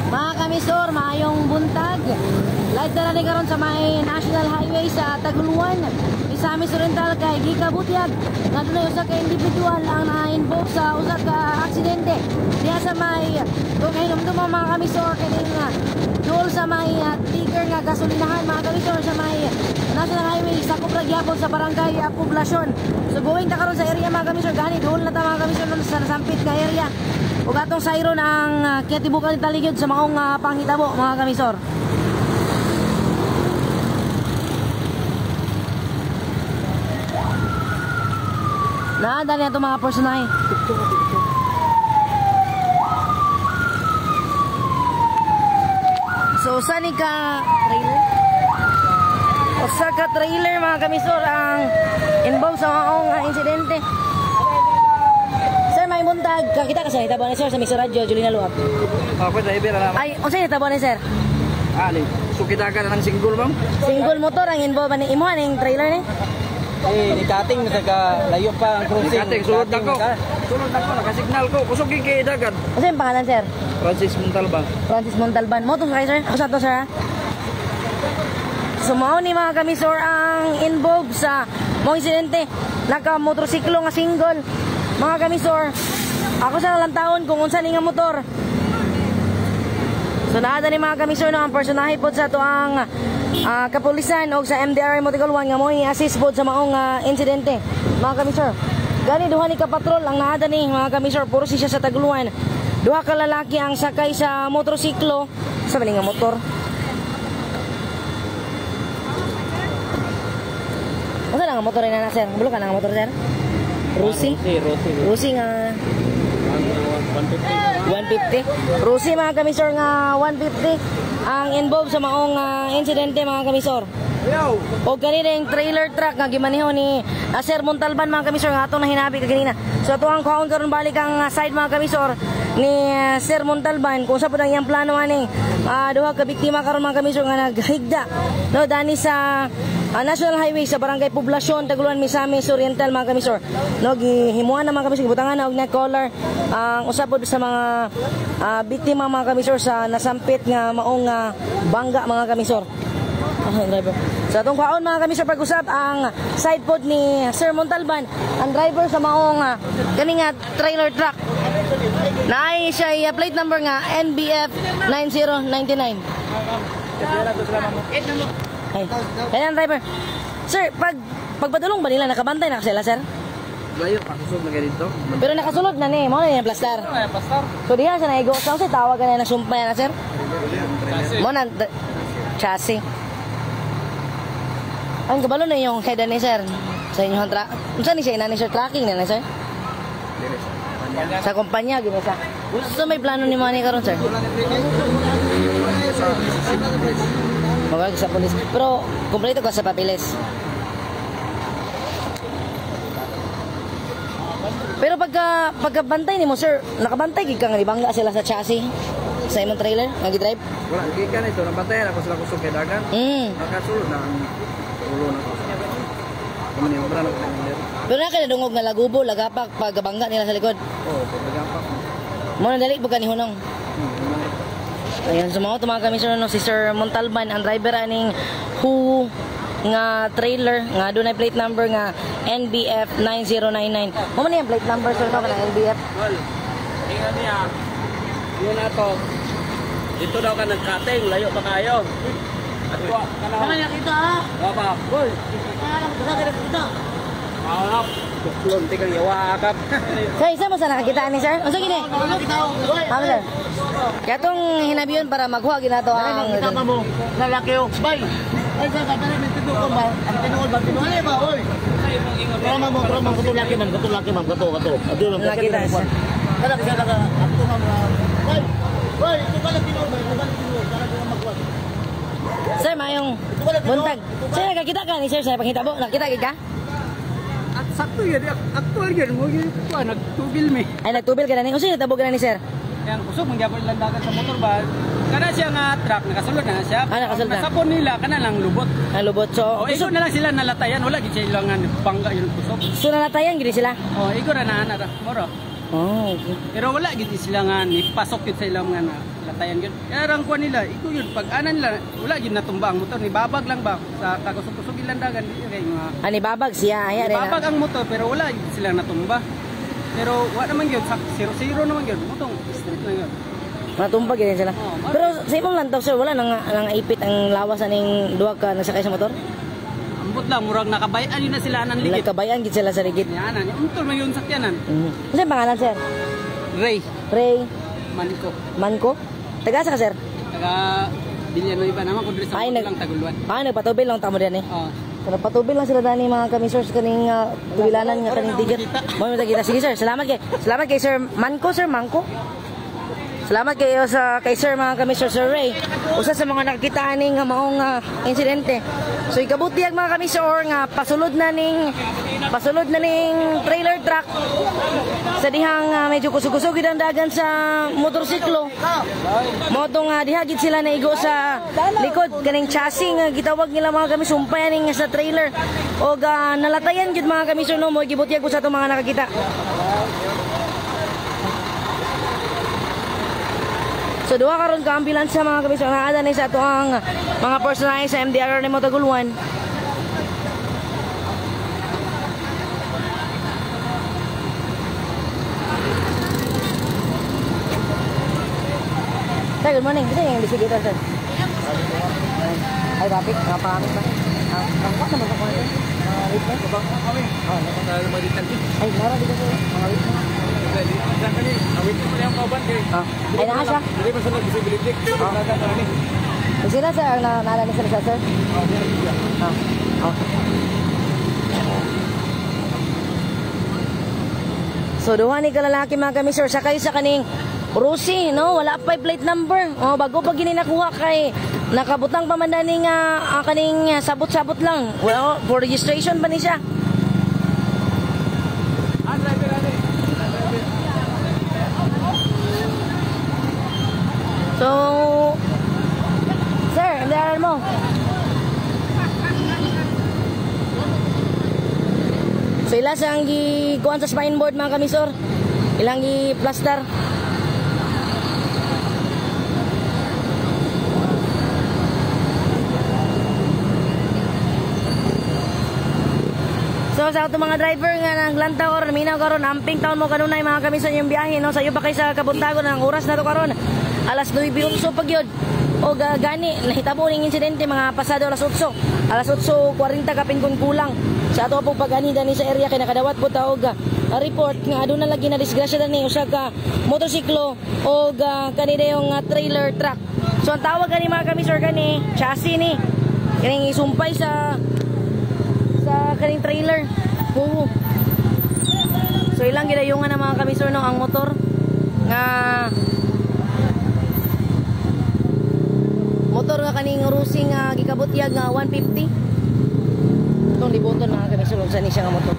Mga kamisor, maayong buntag. Live na rin karon sa may National Highway sa Taguluan. Isa Miss Oriental kay Gika Butyag. Nga doon usa ka individual ang na-involve sa usa ka aksidente. Diya sa may kung mga kamisor kaning dool sa may tiger nga gasolinahan mga kamisor sa may National Highway sa Kupragyapon sa barangay Poblasyon. So going ta karon sa area mga kamisor, gani dool na ta mga kamisor sa nasampit nga area. Ug atong sayron ang kiyatibukan taligid sa maong panghitabo mga kamisor. Naada niya itong mga personahe. So saan ka trailer? Usa ka trailer mga kamisor ang involved sa maong insidente. May buntag, kakita ka sa hitabo ni sir sa Mr. Radio, Julina Luap. Ako sa Ibera naman. Ay, o sa hitabo ni sir? Ali, sukita ka na ng single bang? Single motor ang involved ni imuhan yung trailer ni? Ni Kating nagkalayo pa ang cruising. Kating, sulod ako. Sulod ako, nakasignal ko. Kusog yung kidagan. O sa yung pangalan sir? Francis Montalban. Francis Montalban. Mo itong sir? O sa ito sir ha? Sumao ni mga kamisor ang involved sa mga insidente. Naka-motorsiklo nga single. Mga kamisor, ako sa nalang taon kung unsa ni nga motor. So naada ni mga kamisor no ang personahe pod sa to ang kapulisan o sa MDRI Motical 1 nga mo i-assist pod sa maong insidente. Mga kamisor, gani duha ni kapatrol ang naada ni mga kamisor, puro siya sa Taguluan. Duha ka lalaki ang sakay sa motorsiklo sa maling nga motor. Unsa na nga motor na sir? Bulo ka na nga motor sir? Rusi? Rusi nga 150. Rusi mga kamisor nga 150 ang involved sa maong insidente mga kamisor. O ganina yung trailer truck nga gimaniho ni Sir Montalban mga kamisor nga atong nahinabi kaganina. So ito ang kaon karon balik ang side mga kamisor ni Sir Montalban kung sa po ang iyang plano aning duha ka biktima karon mga kamisor nga naghigda no dani sa National Highway sa barangay Poblasyon, Taguluan, Misamis Oriental mga kamisor. No gihimuan na mga kamisor, gibutangan na og neck collar ang usapod sa mga biktima mga kamisor sa nasampit nga maong bangga mga kamisor. Driver. Sa atong kaon mga kamisor pag-usap ang side pod ni Sir Montalban, ang driver sa maong kani nga trailer truck. Naay siya plate number nga NBF 9099. Hey, kaya driver. Sir, pagpadulong ba nila nakabantay na sila, sir? Layo, pakusog na ganito. Pero nakasulod na ni, mo na yung plastar. So diha sa naigo, sa kasi tawag ka na nasumpay na, sir? Mo na chassis. Ang kabalo na yung head ni sir sa inyong truck. Unsa ni siya inani sir tracking na sir? Sa kumpanya gini sa. So may plano ni mo ni karon, sir? Magag sa pulis. Pero kumpleto ka sa papeles. Pero pagkabantay nimo sir, nakabantay gid ka nga ibangga sila sa chassis sa imong trailer nga gi-drive? Wala gikan ito, nabantayan ako sila kusog kay dagan. Nakasulod na ang ulo na ko. Kami ni obra na ko. Pero na kada dungog nga lagubo, lagapak pagabangga nila sa likod. Oo, lagapak. Mo na dali pag kanihunong. Ayan, sumaw mga kami no, si Sir Montalban, ang driver aning who nga trailer nga doon ay plate number nga NBF 9099. Mo man yung plate number sir no kana NBF? Well, ingat niya. Yun na to. Dito daw ka nagkating, layo pa kayo. At ko, kana nakita ha. Baba, boy. Kana nakita. Ah, kuklon tigang yawa akap. Sir, isa mo sa nakakita ni sir? Unsa gini? Ano sir? Kaya itong hinabiyon para maghuha ginato ang... Tama mo, lalaki o. Bay! Ay, sir, kata rin, tinukol ba? Ang tinukol ba? Tinukol ba? Oy! Trama mo, katulaki ma'am, kato. Nakita sir. Kada kasi ako ma'am. Bay! Bay! Ito ba lang tinukol ba? Ito ba lang tinukol? Para ko magkuhan. Sir, mayong buntag. Sir, nakakita ka ni sir sa panghitabo? Nakita ka? At sakto yan, actual yan. Nagtubil mi. Ay, nagtubil ka na ni? O sino tabog ka na ni sir? Yang kusog mangyapon lang dagat sa motor ba? Kana siya nga truck nakasulod na siya. Nakasulod na. Sapon nila kana lang lubot. Ang lubot. So, igo na lang sila nalatayan, wala gid sila nga bangga yung kusog. So nalatayan gid sila. Igo ra na moro. Oh, okay. Pero wala gid sila nga nipasok gid sa ilang nga latayan yun. Kaya ang kuha nila, ito yun, pag anan nila, wala yun natumba ang motor, nibabag lang ba? Sa kakusog-kusog ilandagan, kaya mga... Ani babag siya, ayan. Nibabag ang motor, pero wala yun silang natumba. Pero wala naman yun, 0-0 naman yun, motong street na yun. Natumbag yun sila. Pero sa ibang lantaw sir, wala nang ipit ang lawas aning duha ka nagsakay sa motor? Ambot lang, murag nakabayan yun na sila anang ligid. Nagkabayan gid sila sa ligid. Yan, yung motor man yun sakyanan. Ano yung pangalan sir? Ray, Ray Maniko. Manco? Taga sa ka sir? Taga Bilyan iba naman, kung sa Ay, motor lang Taguluan. Nagpatubil lang tamo din eh. Oo. So, nagpatubil lang sila dani mga kamisors kaning tuwilanan nga kaning ticket. Mo kita. Sige sir, salamat kay Sir Manco, Sir Manco. Salamat kayo sa kay Sir mga kamisor Sir Ray. Usa sa mga nakakita ning maong insidente. So ikabuti ang mga kamisor nga pasulod na ning trailer truck sa dihang medyo kusog-kusog gid ang dagan sa motorsiklo. Moto nga diha gid sila naigo sa likod kaning chassis nga gitawag nila mga kamisor sumpay ning sa trailer. Og nalatayan gid mga kamisor no mo gibuti ko sa atong mga nakakita. So duha karon ka ambulance sa mga kabisor nga ada ni sa ato ang mga personal sa MDR ni Motaguluan. Sir, good morning. Bisa yung investigator, sir. Ay, traffic. Napamit ba? Ang what naman ako ito? Mga witness? Oo, nakakalimutan. Ay, mara dito, sir. Mga witness. Ay, naka siya? Hindi pa sunod visibility. Sila sir, ang naalala sila siya sir? So duha ni kalalaki mga kami sir, sakay sa kaning Rusi, no? Wala pa plate number. Bago pa gini nakuha kay nakabutang pa man dani nga kaning sabot-sabot lang. Well, for registration pa ni siya. So, sir, andaran mo. So, ila sa ang gikuhan sa spine board mga kamisor. Ilang gi-plaster. So, sa ato mga driver nga naglantaw karon, minaw karon, amping taon mo kanunay mga kamisor yung biyahe, no? Sa iyo pa kay sa Kabuntagon ang oras na to karon. Alas 9:11 pag yun. O gani, nahitabo ning insidente mga pasado alas 8. Alas 8:40 kapin kulang. Sa ato po pag-ani dani sa area kay nakadawat po taog report nga aduna lagi na disgrasya dani usa ka motorsiklo o kanina yung trailer truck. So ang tawag gani mga kamisor gani, chassis ni. Kaning isumpay sa kaning trailer. Oo. So ilang gidayungan na mga kamisor no ang motor nga motor nga kaning Rusi nga gikabutyag nga 150. Itong liboton mga kamisor sa ni siya nga motor.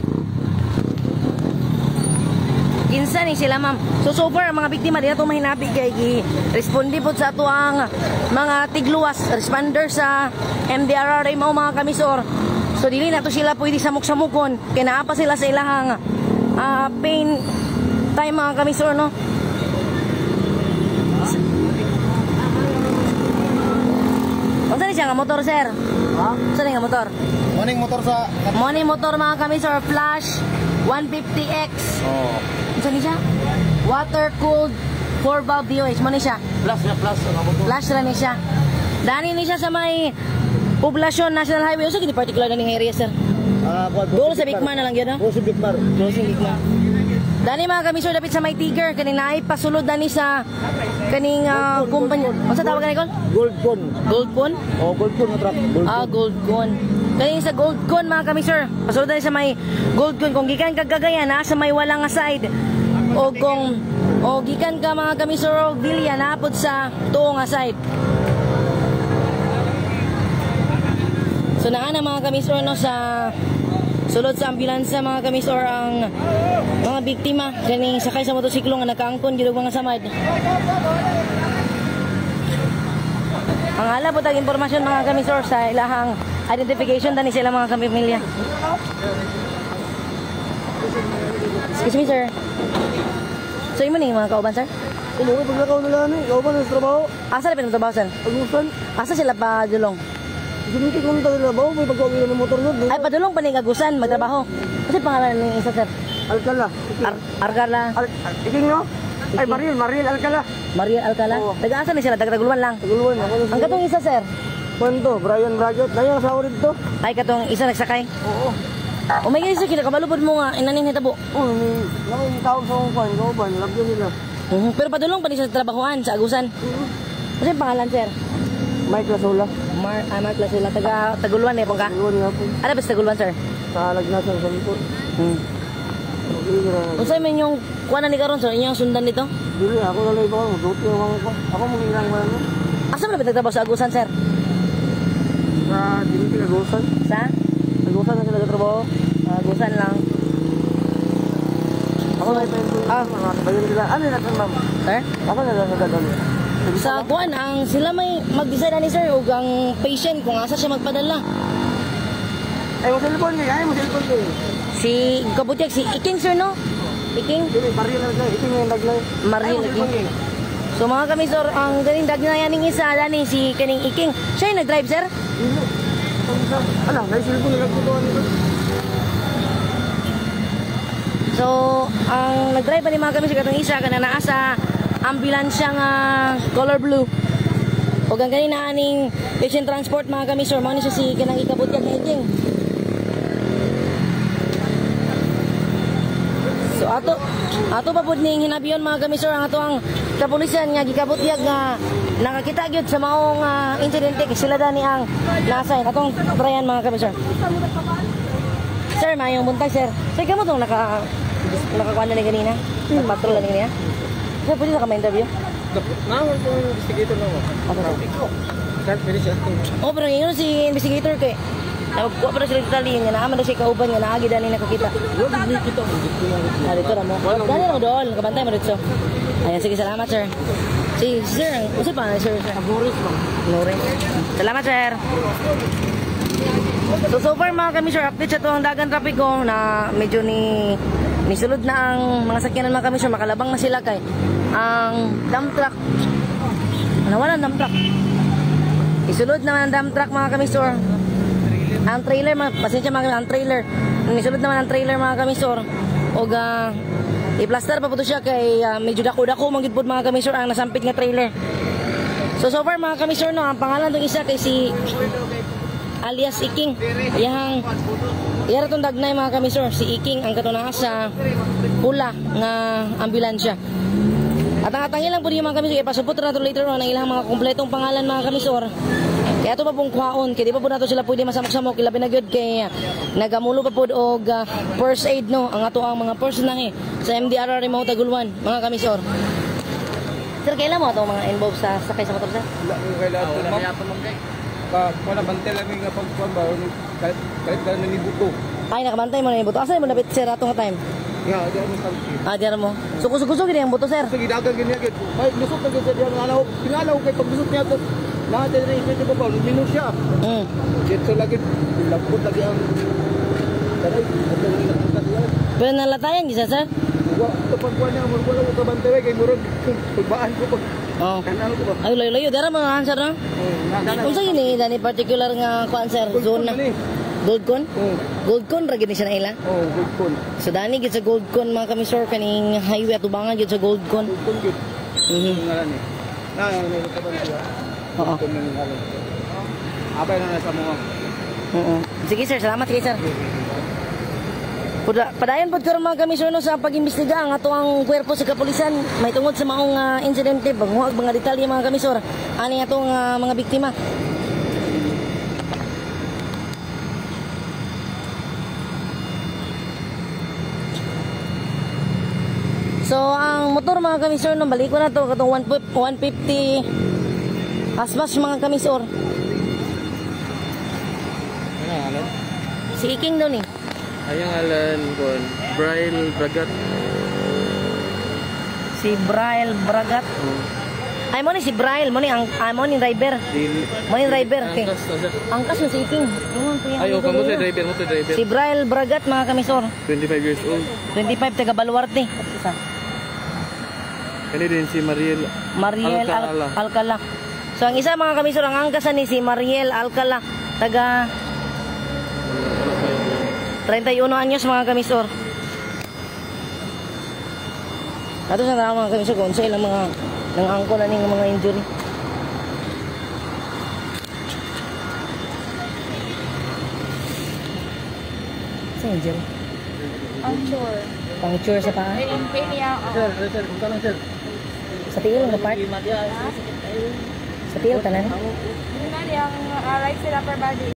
Kinsa ni sila ma'am. So far ang mga biktima dito mahinabi kay gi-responde po sa ato ang mga tigluwas responder sa MDRRA mao mga kamisor. So dili na to sila pwede samok-samukon kay naa pa sila sa ilahang pain time mga kamisor no. Saan siya nga motor, sir? Ha? Saan nga motor? Morning motor sa... Morning motor mga kamisor, Flash 150X. Oh. Saan siya? Water-cooled 4-valve DOH. Mo ni siya? Plus na plus. Flash na ni siya. Dani ni siya sa may Poblacion National Highway. Usa gini particular na ning area, sir? Doon sa Bigman na lang yun, no? Doon sa Bigman. Dani mga kamisor, dapit sa may Tiger. Kaning naay pasulod dani sa kaning kumpanya. Ano sa tawag ni Col? Goldcon. Goldcon? Oh, Goldcon na truck. Goldcon. Kaning sa Goldcon mga kamisor. Pasulod dani sa may Goldcon. Kung gikan ka Cagayan, sa may walang side. O kung gikan ka mga kamisor o Villa, naapod sa tuong side. So naana mga kamisor no sa sulod sa ambulansya mga kamisor ang mga biktima kaning sakay sa motosiklo nga nakaangkon gid og mga samad. Ang hala po tag impormasyon mga kamisor sa ilahang identification dani sila mga kapamilya. Excuse me sir. So imo ni mga kauban sir? Umuwi paglakaw na lang eh. Ikaw ba nasa trabaho? Asa na pinagtrabaho, sir? Agusan. Asa sila pa dulong? Sinunti ko na trabaho. May pagkawin ng motor nun. Ay, padulong pa ni Agusan, magtrabaho. Kasi pangalan ni isa, sir? Alcala. Argala. Iking no? Ay, Mariel Alcala. Maria Alcala. Oo. Taga-asa ni sila, taga-Taguluan lang. Taguluan. Ang katong isa, sir? Kwento, Brian Bragot. Ngayon, asawa rin to. Ay, katong isa nagsakay. Oo. O may ganyan, sir, kinakabalupod mo nga, inanin hitabo. Oo, may tawag sa kong kwan. Kauban, labyo nila. Pero padulong pa ni sa trabahoan sa Agusan. Kasi ang pangalan, sir? Mike Lasola. Mark Lasila, taga-Taguluan eh, pong ka? Taguluan nga po. Ano ba sa Taguluan, sir? Sa Lagnasan, sa likod. Kung sa'yo man yung kuha na ni Karon, sir, inyong sundan dito? Dili, ako na lang ito. Magduti ako. Ako mangilang ba ano? Asa mo na ba nagtrabaho sa Agusan, sir? Sa Dinti, Agusan. Sa? Agusan na sila nagtrabaho. Agusan lang. Ako na ito. Bayan nila. Ano na ito, ma'am? Sir? Ako na lang nagdadalo. Sa kuan, ang sila may mag-decide na ni sir o ang patient kung asa siya magpadala. Ay, mo cellphone niya. Ay, mo cellphone niya. Si Kabutiak, si Iking, sir, no? Iking? Dili, Mariel na lang. Ito yung naglay. Mariel Iking. So mga kami, sir, ang galing dagnayan ng isa, dani, si kaning Iking. Siya yung nag-drive, sir? Dili. Alam, may cellphone na nagtutuan nito. So, ang nag-drive pa ni mga kami, sir, katong isa, kana naa sa ambulansya nga color blue. O ang ganina aning patient transport, mga kami, sir, mga siya si kanang Ikabutiak ng Iking. So ato pa pud ning hinabiyon mga kamisor ang ato ang kapulisan nga gikabutyag nga nakakita gyud sa maong insidente kay sila dani ang nasa atong Brian mga kamisor. Sir, mayong buntag sir. Sir, kamo tong nakakuha na ni ganina? Nagpatrol na ni ganina? Sir, pwede na ka ma-interview? Naman po yung investigator na mo. Ako na. Kahit pwede siya. Oh, pero ngayon si investigator kay nagkuha pa na sila tali nga naaman na siya kauban nga naagi dani nakakita. Huwag hindi kita. Dito na mo. Dali mo doon, kabantay mo dito. Ayan, sige, salamat sir. Si sir, usap pa na sir. Aburis ba? Lawrence. Salamat sir. So far mga kami sir, update sa itong dagan trapiko na medyo nisulod na ang mga sakyanan mga kami sir, makalabang na sila kay ang dump truck. Nawala ang dump truck. Isulod naman ang dump truck mga kami sir. Ang trailer, pasensya mga kami, ang trailer. Nisulod naman ang trailer mga kami sir. O i-plaster pa po siya kay medyo dako-dako manggid po mga kami sir ang nasampit nga trailer. So far mga kami sir no, ang pangalan ng isa kay si alias Iking. Iyara itong dagnay mga kami sir. Si Iking ang katunaas sa pula nga ambulansya. At ang atangin lang po niya mga kami sir. Ipasupot na ito later on ang ilang mga kompletong pangalan mga kami sir. Kaya ito pa pong kuhaon. Kaya di pa po nato sila pwede masamok-samok. Ilabi na good kay nagamulo pa po og first aid no. Ang ato ang mga personahe sa MDRR Remote Taguluan mga kami sir. Sir, kailan mo ito mga involved sa sakay sa motor sir? Wala mo kailangan ito ma'am. Wala bantay lang yung pagkuhan ba? Kahit gano'n ni Buto. Ay, nakabantay mo na yung buto. Asan mo napit sir atong time? Nga, diyan mo sa Diyan mo. So, kusog-kusog yung buto sir. Sige, dagang ganyan. May lusot na ganyan diyan. Pinalaw kay paglusot niya. Lahat na rin ito pa. Minus siya. Dito lagi. Lagpot lagi ang... Taray. Pero nalatayan, gisa sir? Ito pagkuhan niya. Wala ko kabantay. Kaya murag pagbaan ko pag... Oo. Kanalo ko ba? Ay, layo-layo. Dara mo nga sir no? Kung sa yun dani particular nga kuan sir, zone na. Goldcon? Goldcon ra gid siya na ila. Oo, Goldcon. So dani gid sa Goldcon mga kami sir kaning highway atubangan gid sa Goldcon. Goldcon gid. Ngalan eh. May kaban siya. Oo. Abay na nasa mga. Oo. Sige sir, salamat kay sir. Padayon po karon mga kami sir no, sa pag-imbestiga ang ato ang kwerpo sa kapulisan may tungod sa maong insidente banguag mga detalye mga kami sir ani atong mga biktima. So ang motor mga kami sir no, balik ko na to katong 150 asmas mga kami sir. Ano? Si Iking daw ni. Ayang alan kon Brian Bragat. Si Braille Bragat. Ay mo ni si Braille, mo ni ang mo ni driver. Mo ni driver kay. Angkas na si Iking. Ayo kamo sa driver mo sa driver. Si Braille Bragat mga kamisor. 25 years old. 25 taga Baluarte. Isa. Kani din si Mariel. Mariel Alcala. So ang isa mga kamisor, ang angkasan ni si Mariel Alcala, taga 31 anyos mga kamisor. Ato sa tao mga kamisor kung sa ilang mga nang-angko na ning mga injury. Sa injury? Puncture sa paa? Sir, kung ka lang sir. Sa tiil ang part? Sa tiil ka na? Yun na yung right side upper body.